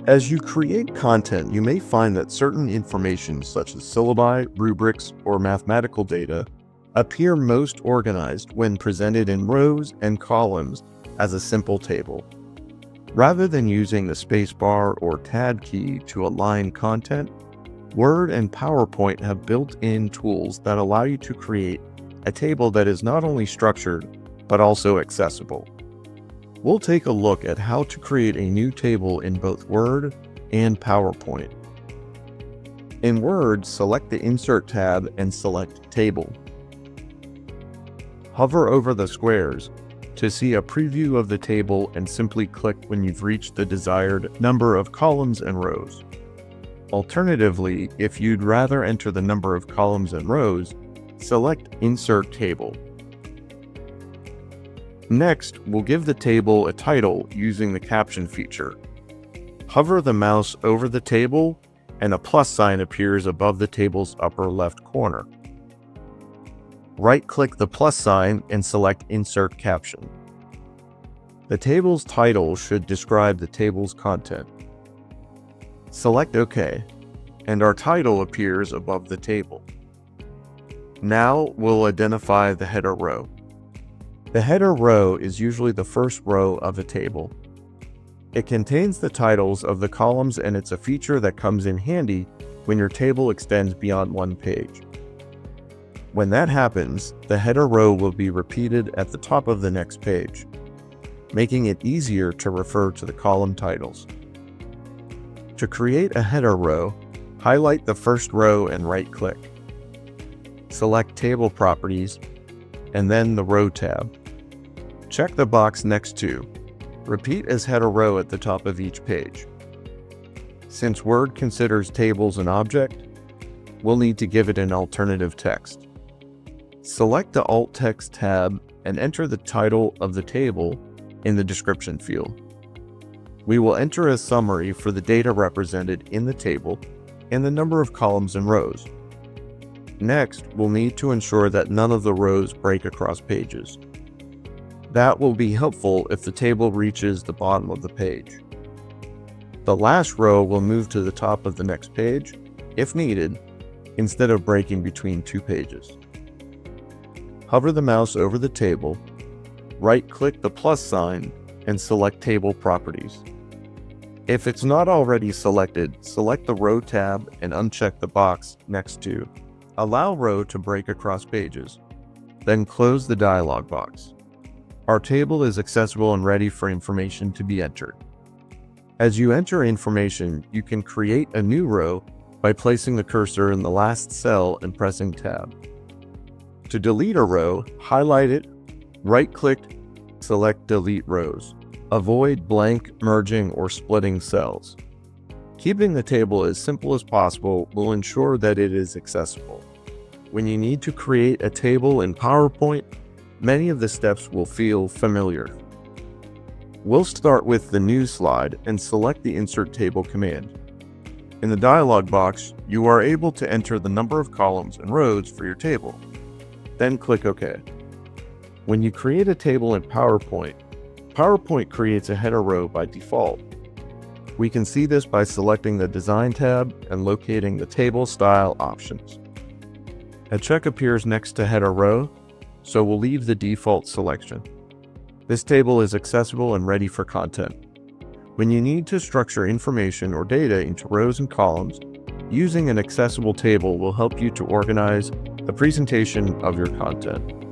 As you create content, you may find that certain information such as syllabi, rubrics, or mathematical data appear most organized when presented in rows and columns as a simple table. Rather than using the spacebar or tab key to align content, Word and PowerPoint have built-in tools that allow you to create a table that is not only structured, but also accessible. We'll take a look at how to create a new table in both Word and PowerPoint. In Word, select the Insert tab and select Table. Hover over the squares to see a preview of the table and simply click when you've reached the desired number of columns and rows. Alternatively, if you'd rather enter the number of columns and rows, select Insert Table. Next, we'll give the table a title using the caption feature. Hover the mouse over the table and a plus sign appears above the table's upper left corner. Right-click the plus sign and select Insert Caption. The table's title should describe the table's content. Select OK, and our title appears above the table. Now we'll identify the header row. The header row is usually the first row of a table. It contains the titles of the columns and it's a feature that comes in handy when your table extends beyond one page. When that happens, the header row will be repeated at the top of the next page, making it easier to refer to the column titles. To create a header row, highlight the first row and right-click. Select Table Properties, and then the Row tab. Check the box next to Repeat as header row at the top of each page. Since Word considers tables an object, we'll need to give it an alternative text. Select the Alt Text tab and enter the title of the table in the description field. We will enter a summary for the data represented in the table and the number of columns and rows. Next, we'll need to ensure that none of the rows break across pages. That will be helpful if the table reaches the bottom of the page. The last row will move to the top of the next page, if needed, instead of breaking between two pages. Hover the mouse over the table, right-click the plus sign, and select Table Properties. If it's not already selected, select the Row tab and uncheck the box next to Allow Row to break across pages, then close the dialog box. Our table is accessible and ready for information to be entered. As you enter information, you can create a new row by placing the cursor in the last cell and pressing Tab. To delete a row, highlight it, right-click, select Delete Rows. Avoid blank, merging, or splitting cells. Keeping the table as simple as possible will ensure that it is accessible. When you need to create a table in PowerPoint, many of the steps will feel familiar. We'll start with the New slide and select the Insert Table command. In the dialog box, you are able to enter the number of columns and rows for your table. Then click OK. When you create a table in PowerPoint, PowerPoint creates a header row by default. We can see this by selecting the Design tab and locating the Table Style options. A check appears next to Header Row, so we'll leave the default selection. This table is accessible and ready for content. When you need to structure information or data into rows and columns, using an accessible table will help you to organize the presentation of your content.